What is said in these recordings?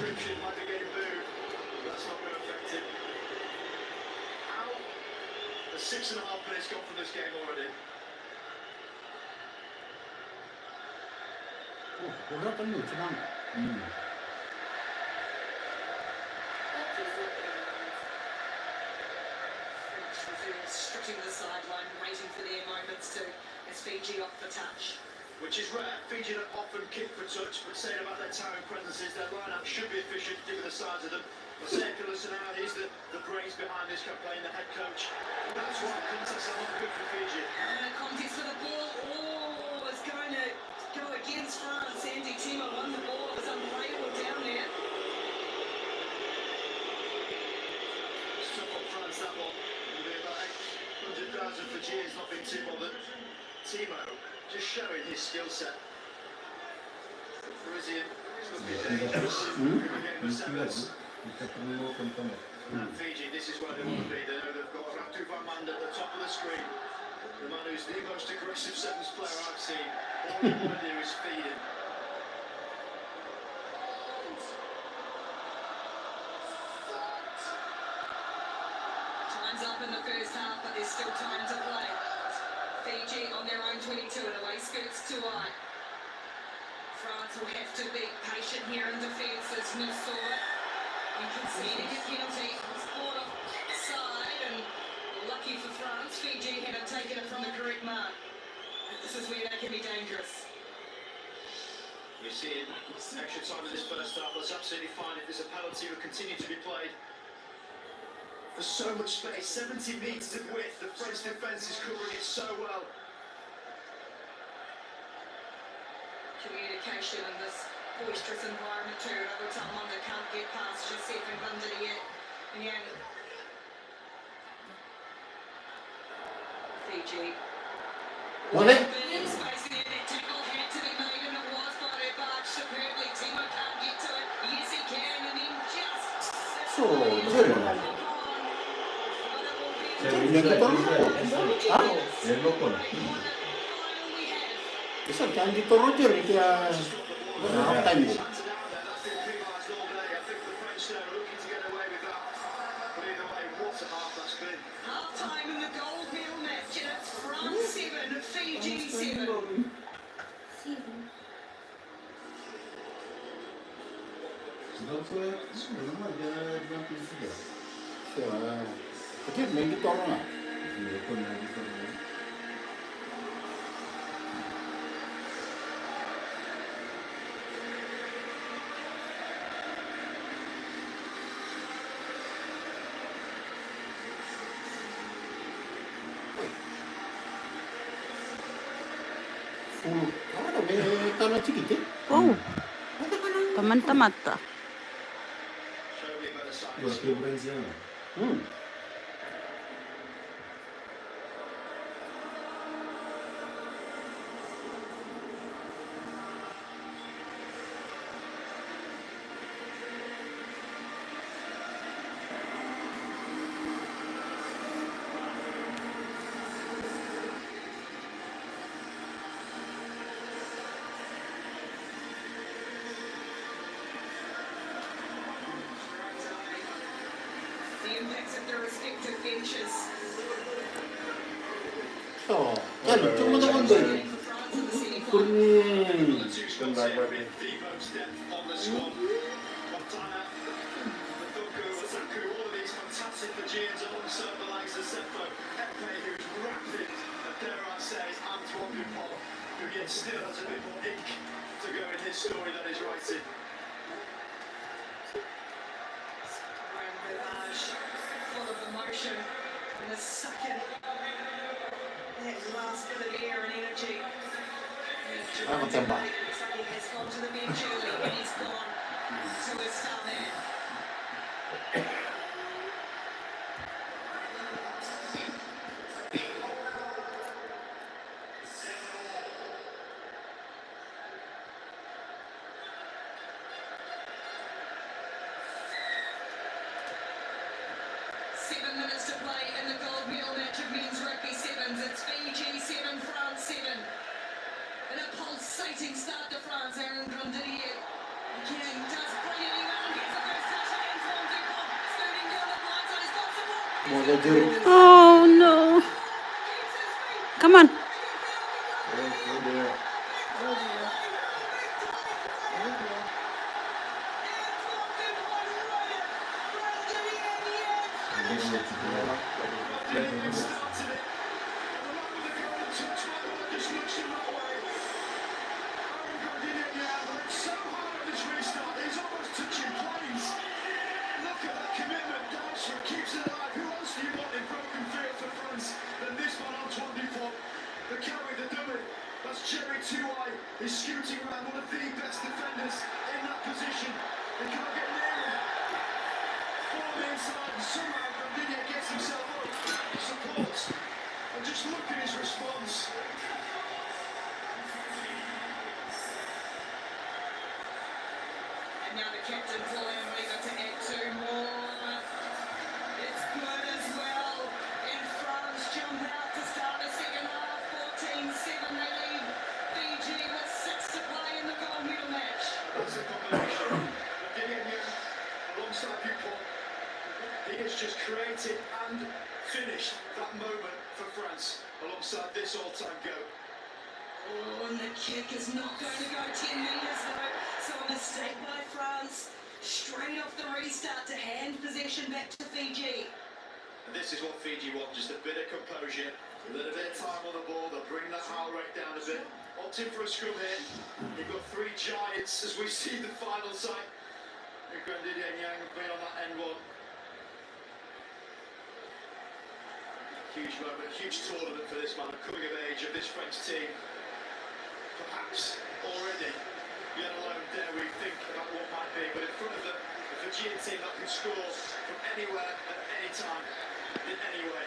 description might be getting booed. That's not going to affect him. How? The 6.5 minutes gone from this game already. Bola penuh senang. Strutting the sideline, waiting for their moments to, as Fiji off the touch. Which is rare. Fiji don't often kick for touch, but saying about their towering presences, their line-up should be efficient given the size of them. Sekulus and now he's the brains behind this campaign, the head coach. That's why contests are not good for Fiji. And a contest for the ball. Oh, it's going to go against France. Andy Timo won the ball. It was unplayable down there. Stop up France, that one. It'll be about 800,000 Fijians not being too bothered. Timo just showing his skill set. Parisian, he's looking dangerous. And Fiji, this is where they want to be. They know they've got Ratu van Mand at the top of the screen. The man who's the most aggressive sevens player I've seen. All he want to do is feed him. Time's up in the first half, but there's still time to play. Fiji on their own 22 and away skirts to eye. France will have to be patient here in defence as Smith saw it. And conceding a penalty. It's caught offside, and lucky for France, Fiji hadn't taken it from the correct mark. This is where they can be dangerous. You see extra time in this first half. That's absolutely fine if there's a penalty will continue to be played. For so much space, 70 metres of width, the French defence is covering it so well. Communication in this boisterous environment too. Another someone that can't get past Joseph and Bundy yet. Again, Fiji. Well, then. Space in that tackle had to be made, and it was by their barge superbly. Timo can't get to it. Yes, he can, and then just. So, Bisa jangan ditorojer itu ya half time bu. Half time in the gold medal match, and it's France 7, Fiji 7. Jadi main ditolong lah. Ada tanah sedikit. Oh, teman-teman tak. The impacts of their respective benches. So, kan cuma teman tu. Kuning. Still has a bit more ink to go in his story that he's writing. Full of emotion and a second that last bit of air and energy. Tembak. Looks like he has gone to the bench early and he's gone to his star man. 7 minutes to play in the gold medal match of men's rugby sevens. It's Fiji 7, France 7. And a pulsating start to France. Aaron Grundy again does brilliantly well. Mulai jerit. Oh no. Come on. He's scooting around one of the best defenders in that position. They can't get near him. Ball inside, and somehow Ronaldinho gets himself up, supports, and just look at his response. And now the captain pulling Liga to add two more. It's good as well. And France jump out to start the second half. 14-7 they lead Fiji with 6 to play in the gold medal match. That's a combination. Ronaldinho alongside Dupont. He has just created and finished that moment for France alongside this all-time goal. Oh, and the kick is not going to go 10 metres though. So a mistake by France. Straight off the restart to hand possession back to Fiji. And this is what Fiji want, just a bit of composure, a little bit of time on the ball, they'll bring that heart rate down a bit. Opting for a scrum here. You've got three giants as we see the final side. Ronaldinho and Yang have been on that end one. Huge moment, huge tournament for this man, the coming of age of this French team. Perhaps already, let alone dare we think about what might be, but in front of the Fijian team that can score from anywhere at any time, in any way.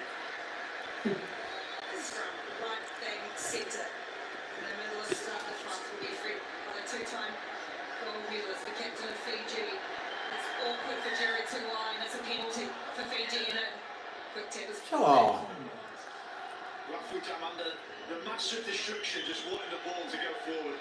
Is from right thing centre. In the middle of the start, the front will be free by the two-time gold medalist, the captain of Fiji. It's awkward for Jerry Tuwai, and it's a penalty for Fiji in it. Quick tap is Oh. Rafu Jamanda, the master of destruction, just wanting the ball to go forward.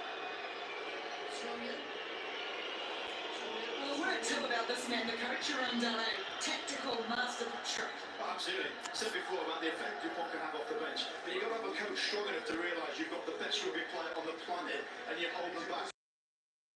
Well, the word too about this man, the coach Arundale, tactical master stroke. Absolutely. Said before about the effect Dupont can have off the bench, but you've got to have a coach strong enough to realise you've got the best rugby player on the planet and you hold them back.